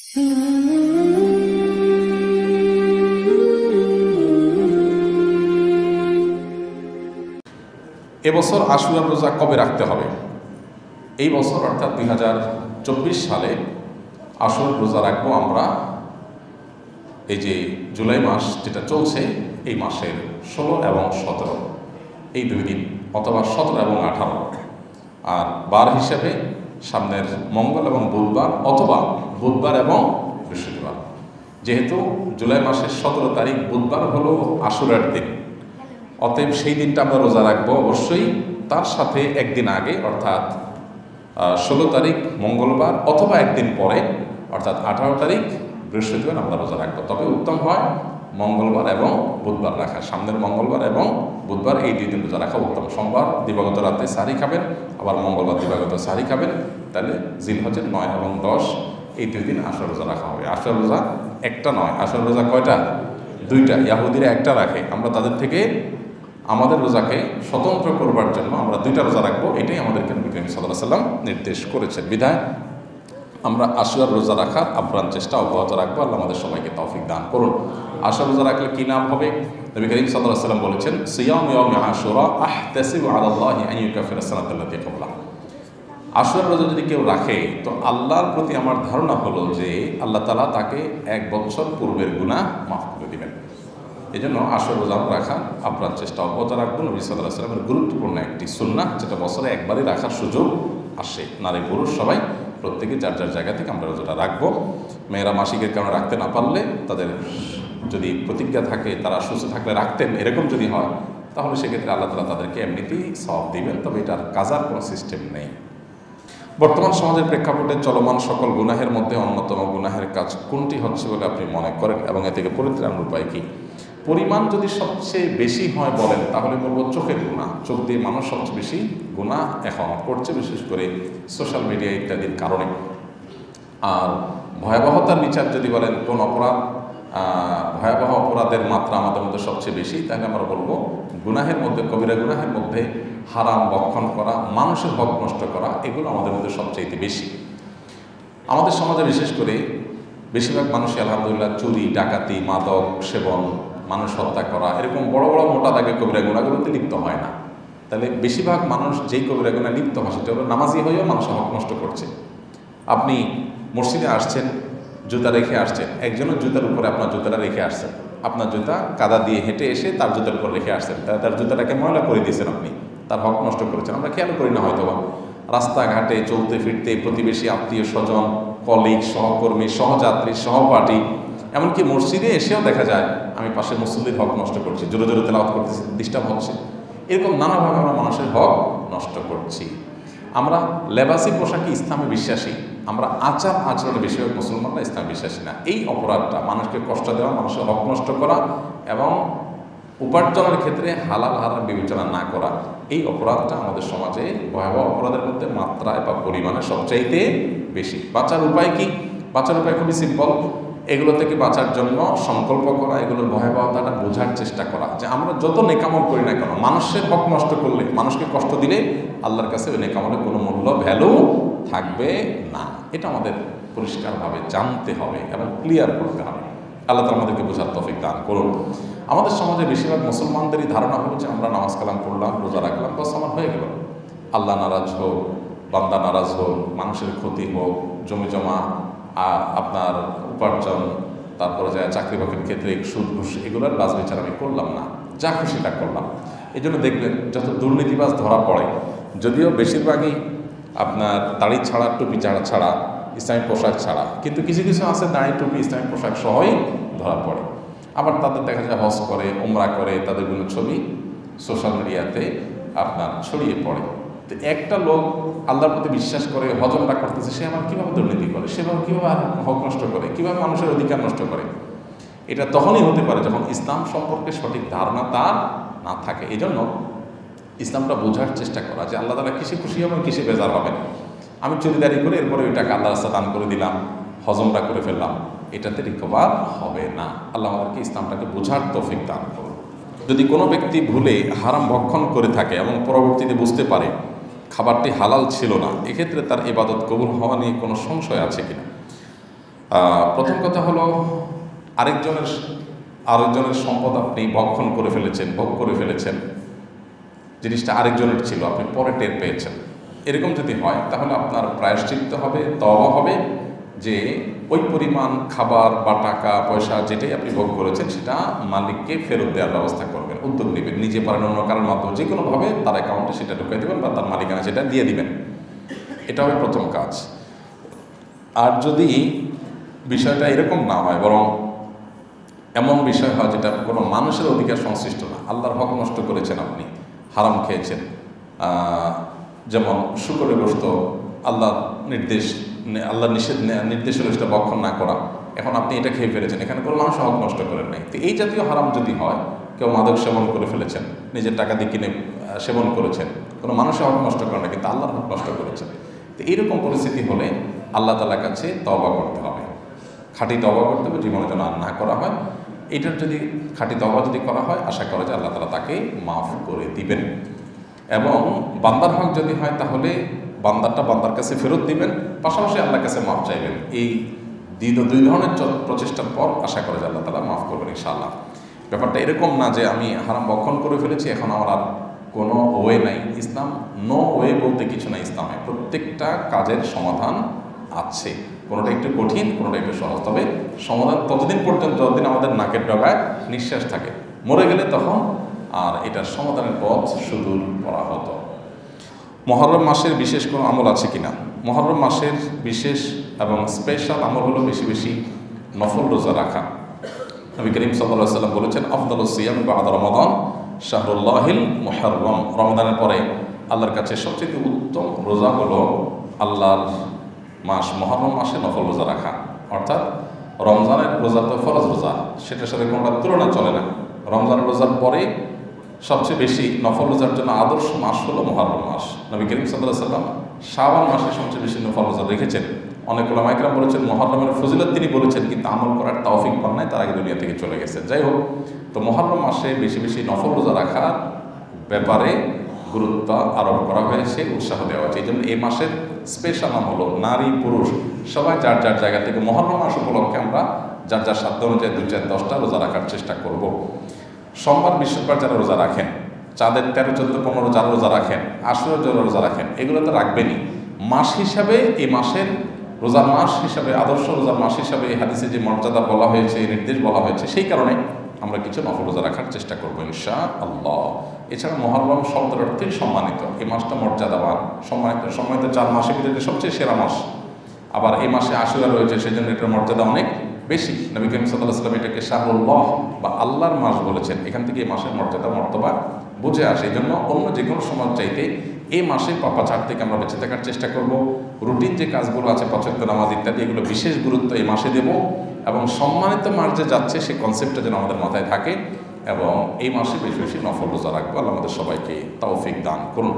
এবছর আশুরার রোজা কবে রাখতে হবে? এই বছর অর্থাৎ 2024 সালে আশুরার রোজা রাখবো আমরা এই যে জুলাই মাস যেটা চলছে এই মাসের 16 এবং 17 এই 2 দিন, অথবা 17 এবং 18, আর বার হিসেবে সামনের মঙ্গল এবং বুধবার, অথবা বুধবার এবং বৃহস্পতিবার। যেহেতু জুলাই মাসের 17 তারিখ বুধবার হলো আশুরার দিন, অতএব সেই দিনটা আমরা রোজা রাখবো অবশ্যই। তার সাথে একদিন আগে অর্থাৎ 16 তারিখ মঙ্গলবার, অথবা একদিন পরে অর্থাৎ 18 তারিখ বৃহস্পতিবার আমরা রোজা রাখবো। তবে উত্তম হয় মঙ্গলবার এবং বুধবার রাখা, সামনের মঙ্গলবার এবং বুধবার এই 2 দিন রোজা রাখা উত্তম। সোমবার দিবাগত রাতে সাহরি খাবেন, আবার মঙ্গলবার দিবাগত সাহরি খাবেন, তাহলে জিলহজের 9 এবং 10 এই 2 দিন আশুরা রোজা রাখা হবে। আশুরা রোজা একটা নয়, আশুরা রোজা কয়টা? 2টা। ইয়াহুদিরা একটা রাখে, আমরা তাদের থেকে আমাদের রোজাকে স্বতন্ত্র করবার জন্য আমরা 2টা রোজা রাখবো, এটাই আমাদেরকে নবী করিম সাল্লাল্লাহু আলাইহি ওয়াসাল্লাম নির্দেশ করেছেন। বিধায় আমরা আশুরার রোজা রাখার আপ্রাণ চেষ্টা অব্যাহত রাখবো। আল্লাহ আমাদের সবাইকে তৌফিক দান করুন। আশুরা রোজা রাখলে কি নাম হবে? নবী করিম সাল্লাল্লাহু আলাইহি ওয়াসাল্লাম বলেছেন, সিয়ামু ইয়াউমি আশুরা আহতাসিবু আলাল্লাহি আন ইউকাফিরা সানাতাল্লাতী ক্বাবলাহা। আশুরার রোজা যদি কেউ রাখে তো আল্লাহর প্রতি আমার ধারণা হলো যে আল্লাহ তাআলা তাকে 1 বছর পূর্বের গুনাহ মাফ করে দিবেন। এই জন্য আশুরা রোজা রাখা আপ্রাণ চেষ্টা অব্যাহত রাখবো। নবী সাল্লাল্লাহু আলাইহি ওয়াসাল্লামের গুরুত্বপূর্ণ একটি সুন্নাহ, যেটা বছরে একবারই রাখার সুযোগ আসে। নারী পুরুষ সবাই প্রত্যেকে যার যার জায়গা থেকে আমরা রোজাটা রাখবো। মেয়েরা মাসিকের কারণে রাখতে না পারলে, তাদের যদি প্রতিজ্ঞা থাকে তারা সুস্থ থাকলে রাখতেন, এরকম যদি হয় তাহলে সেক্ষেত্রে আল্লাহ তাআলা তাদেরকে এমনিতেই সওয়াব দিবেন, তবে এটার কাজার কোনো সিস্টেম নেই। বর্তমান সমাজের প্রেক্ষাপটে চলমান সকল গুনাহের মধ্যে অন্যতম গুনাহের কাজ কোনটি হচ্ছে বলে আপনি মনে করেন, এবং এ থেকে পরিত্রাণের উপায় কী? পরিমাণ যদি সবচেয়ে বেশি হয় বলেন তাহলে বলবো চোখের গুনাহ। চোখ দিয়ে মানুষ সবচেয়ে বেশি গুনাহ এখন করছে, বিশেষ করে সোশ্যাল মিডিয়া ইত্যাদির কারণে। আর ভয়াবহতার বিচার যদি বলেন কোন অপরাধ ভয়াবহ অপরাধের মাত্রা আমাদের মধ্যে সবচেয়ে বেশি, তাহলে আমরা বলবো গুনাহের মধ্যে, কবিরা গুনাহের মধ্যে হারাম ভক্ষণ করা, মানুষের হক নষ্ট করা, এগুলো আমাদের মধ্যে সবচেয়ে বেশি। আমাদের সমাজে বিশেষ করে বেশিরভাগ মানুষই আলহামদুলিল্লাহ চুরি, ডাকাতি, মাদক সেবন, মানুষ হত্যা করা, এরকম বড় বড় মোটা দাগে কবিরা গুনাহগুলোতে লিপ্ত হয় না। তাহলে বেশিরভাগ মানুষ যেই কবিরা গুনাহে লিপ্ত হয় সেটা হলো নামাজি হয়েও মানুষের হক নষ্ট করছে। আপনি মসজিদে আসছেন, জুতা রেখে আসছেন, একজনের জুতার উপরে আপনার জুতাটা রেখে আসছেন, আপনার জুতা কাদা দিয়ে হেঁটে এসে তার জুতার উপর রেখে আসছেন, তার জুতাটাকে ময়লা করে দিয়েছেন, আপনি তার হক নষ্ট করেছেন। আমরা খেয়াল করি না হয়তো। রাস্তাঘাটে চলতে ফিরতে প্রতিবেশী, আত্মীয় স্বজন, কলিগ, সহকর্মী, সহযাত্রী, সহপাঠী, এমনকি মসজিদে এসেও দেখা যায় আমি পাশে মুসল্লির হক নষ্ট করছি, জোরে জোরে তেলাওয়াত করতেছি, ডিস্টার্ব হচ্ছে, এরকম নানাভাবে আমরা মানুষের হক নষ্ট করছি। আমরা লেবাসি পোশাকে ইসলামে বিশ্বাসী, আমরা আচার আচরণে বেশিরভাগ মুসলমানরা ইসলামে বিশ্বাসী না। এই অপরাধটা, মানুষকে কষ্ট দেওয়া, মানুষের হক নষ্ট করা এবং উপার্জনের ক্ষেত্রে হালাল হারাম বিবেচনা না করা, এই অপরাধটা আমাদের সমাজে ভয়াবহ অপরাধের মধ্যে মাত্রায় বা পরিমাণে সবচাইতে বেশি। বাঁচার উপায় কি? বাঁচার উপায় খুবই সিম্পল। এগুলো থেকে বাঁচার জন্য সংকল্প করা, এগুলোর ভয়াবহতাটা বোঝার চেষ্টা করা, যে আমরা যত নেকামল করি না কেন, মানুষের হক নষ্ট করলে, মানুষকে কষ্ট দিলে আল্লাহর কাছে ওই নেকামলের কোনো মূল্য, ভ্যালু থাকবে না। এটা আমাদের পরিষ্কারভাবে জানতে হবে এবং ক্লিয়ার করতে হবে। আল্লাহ তাআলা আমাদেরকে বোঝার তৌফিক দান করুন। আমাদের সমাজে বেশিরভাগ মুসলমানদেরই ধারণা হলো যে আমরা নামাজ কালাম পড়লাম, রোজা রাখলাম, বাস আমার হয়ে গেল। আল্লাহ নারাজ হোক, বান্দা নারাজ হোক, মানুষের ক্ষতি হোক, জমি জমা, আপনার উপার্জন, তারপরে যায় চাকরি বাকরির ক্ষেত্রে সুদ ঘুষ, এগুলোর বাজ বিচার আমি করলাম না, যা খুশি তা করলাম। এই জন্য দেখবেন যত দুর্নীতিবাজ ধরা পড়ে, যদিও বেশিরভাগই আপনার দাড়ি ছাড়া, টুপি ছাড়া, ইসলামিক পোশাক ছাড়া, কিন্তু কিছু কিছু আছে দাড়ি টুপি ইসলামিক পোশাক সহই ধরা পড়ে। আবার তাদের দেখা যায় হজ করে, উমরা করে, তাদের কোনো ছবি সোশ্যাল মিডিয়াতে আপনার ছড়িয়ে পড়ে। তো একটা লোক আল্লাহর প্রতি বিশ্বাস করে হজমটা করতেছে, সে আবার কীভাবে দুর্নীতি করে, সেভাবে কীভাবে হক নষ্ট করে, কীভাবে মানুষের অধিকার নষ্ট করে? এটা তখনই হতে পারে যখন ইসলাম সম্পর্কে সঠিক ধারণা তার না থাকে। এই জন্য ইসলামটা বোঝার চেষ্টা করা যে আল্লাহ তাআলা কিসে খুশি হবেন, কিসে বেজার হবেন। আমি চুরিদারি করে এরপরে ওই টাকা আল্লাহ রাস্তা দান করে দিলাম, হজমটা করে ফেললাম, এটাতে রিকভার হবে না। আল্লাহ আমাদেরকে ইসলামটাকে বোঝার তৌফিক দান করুন। যদি কোনো ব্যক্তি ভুলে হারাম ভক্ষণ করে থাকে এবং পরবর্তীতে বুঝতে পারে খাবারটি হালাল ছিল না, এক্ষেত্রে তার ইবাদত কবুল হওয়া নিয়ে কোনো সংশয় আছে কিনা? প্রথম কথা হলো আরেকজনের সম্পদ আপনি ভক্ষণ করে ফেলেছেন, ভোগ করে ফেলেছেন, জিনিসটা আরেকজনের ছিল, আপনি পরে টের পেয়েছেন। এরকম যদি হয় তাহলে আপনার প্রায়শ্চিত্ত হবে, তওবা হবে যে ওই পরিমাণ খাবার বা টাকা পয়সা যেটাই আপনি ভোগ করেছেন সেটা মালিককে ফেরত দেওয়ার ব্যবস্থা করবেন, উদ্যোগ নেবেন। নিজে পারেন, অন্য কারোর মাধ্যমে যে কোনোভাবে তার অ্যাকাউন্টে সেটা ঢুকিয়ে দেবেন বা তার মালিকানা সেটা দিয়ে দিবেন। এটা হবে প্রথম কাজ। আর যদি বিষয়টা এরকম না হয়, বরং এমন বিষয় হয় যেটা কোনো মানুষের অধিকার সংশ্লিষ্ট না, আল্লাহর হক নষ্ট করেছেন, আপনি হারাম খেয়েছেন, যেমন শুকরের গোশত, আল্লাহর নির্দেশ হলো সেটা ভক্ষণ না করা, এখন আপনি এটা খেয়ে ফেলেছেন, এখানে কোনো মানুষ হক নষ্ট করেন নাই। তো এই জাতীয় হারাম যদি হয়, কেউ মাদক সেবন করে ফেলেছেন, নিজের টাকা দিয়ে কিনে সেবন করেছেন, কোনো মানুষের হক নষ্ট করেন না, কিন্তু আল্লাহর হক নষ্ট করেছেন। তো এইরকম পরিস্থিতি হলে আল্লাহ তাআলার কাছে তওবা করতে হবে, খাঁটি তওবা করতে হবে, জীবনে যেন আর না করা হয়। এটার যদি খাঁটি তওবা যদি করা হয়, আশা করা যায় আল্লাহ তাআলা তাকে মাফ করে দিবেন। এবং বান্দার হক যদি হয় তাহলে বান্দারটা বান্দার কাছে ফেরত দিবেন, পাশাপাশি আল্লাহর কাছে মাফ চাইবেন। এই দুই ধরনের প্রচেষ্টার পর আশা করা যায় আল্লাহ তাআলা মাফ করবেন ইনশাআল্লাহ। ব্যাপারটা এরকম না যে আমি হারাম ভক্ষণ করে ফেলেছি, এখন আমার আর কোনো ওয়ে নাই। ইসলাম নো ওয়ে বলতে কিছু নাই, ইসলামে প্রত্যেকটা কাজের সমাধান আছে, কোনোটা একটু কঠিন, কোনোটা একটু সহজ, তবে সমাধান ততদিন পর্যন্ত যতদিন আমাদের নাকের ডগায় নিঃশ্বাস থাকে। মরে গেলে তখন আর এটার সমাধানের পথ সুদূর করা হতো। মুহররম মাসের বিশেষ কোনো আমল আছে কিনা? মুহররম মাসের বিশেষ এবং স্পেশাল আমল হলো বেশি বেশি নফল রোজা রাখা। নবী করিম সাল্লাল্লাহু আলাইহি ওয়াসাল্লাম বলেছেন, আফদালুস সিয়াম বা'দা রমাদান শাহরুল্লাহিল মুহররম। রমাদানের পরে আল্লাহর কাছে সবচেয়ে উত্তম রোজা হলো আল্লাহর মাস মুহররম মাসে নফল রোজা রাখা। অর্থাৎ রমজানের রোজা তো ফরজ রোজা, সেটার সাথে কোনোটা তুলনা চলে না। রমজানের রোজার পরে সবচেয়ে বেশি নফল রোজার জন্য আদর্শ মাস হলো মুহররম মাস। নবী করিম সাল্লাল্লাহু আলাইহি ওয়াসাল্লাম শাবান মাসে সবচেয়ে বেশি নফল রোজা রেখেছেন। অনেক উলামা ইকরাম বলেছেন মুহররমের ফজিলত তিনি বলেছেন, কিন্তু আমল করার তৌফিক পান নাই, তার আগে দুনিয়া থেকে চলে গেছেন। যাই হোক, তো মুহররম মাসে বেশি বেশি নফল রোজা রাখার ব্যাপারে গুরুত্ব আরোপ করা হয়েছে, উৎসাহ দেওয়া হয়েছে। এই জন্য এই মাসের স্পেশাল নাম হলো নারী পুরুষ সবাই যার যার জায়গা থেকে মুহররম মাস উপলক্ষে আমরা যার যার সাধ্য অনুযায়ী 2, 4, 10টা রোজা রাখার চেষ্টা করব। সোমবার বৃহস্পতিবার যারা রোজা রাখেন, চাঁদের 13, 14, 15 যারা রোজা রাখেন, আশুরার যারা রোজা রাখেন, এগুলো তো রাখবেনই। মাস হিসাবে এই মাসের রোজার মাস হিসাবে, আদর্শ রোজার মাস হিসাবে এই হাদিসে যে মর্যাদা বলা হয়েছে, নির্দেশ বলা হয়েছে, সেই কারণে আমরা কিছু নফল রোজা রাখার চেষ্টা করবো ইনশাআল্লাহ। এছাড়া মুহররম শব্দের অর্থেই সম্মানিত, এই মাসটা মর্যাদাবান, সম্মানিত 4 মাসের ভিতরে সবচেয়ে সেরা মাস। আবার এই মাসে আশুরা রয়েছে, সেজন্য এটার মর্যাদা অনেক বেশি। নবী করিম সাল্লাল্লাহু আলাইহি ওয়াসাল্লাম এটাকে শাহরুল্লাহ বা আল্লাহর মাস বলেছেন। এখান থেকে এই মাসের মর্যাদা বুঝে আসে। এই জন্য অন্য যে কোনো সময় চাইতে এই মাসে পাপাচার থেকে আমরা বেঁচে থাকার চেষ্টা করব। রুটিন যে কাজগুলো আছে, 5 ওয়াক্ত নামাজ ইত্যাদি, এগুলো বিশেষ গুরুত্ব এই মাসে দেব। এবং সম্মানিত মাস যে যাচ্ছে সেই কনসেপ্টটা যেন আমাদের মাথায় থাকে, এবং এই মাসে বেশি বেশি নফল রোজা রাখবো। আল্লাহ আমাদের সবাইকে তৌফিক দান করুন।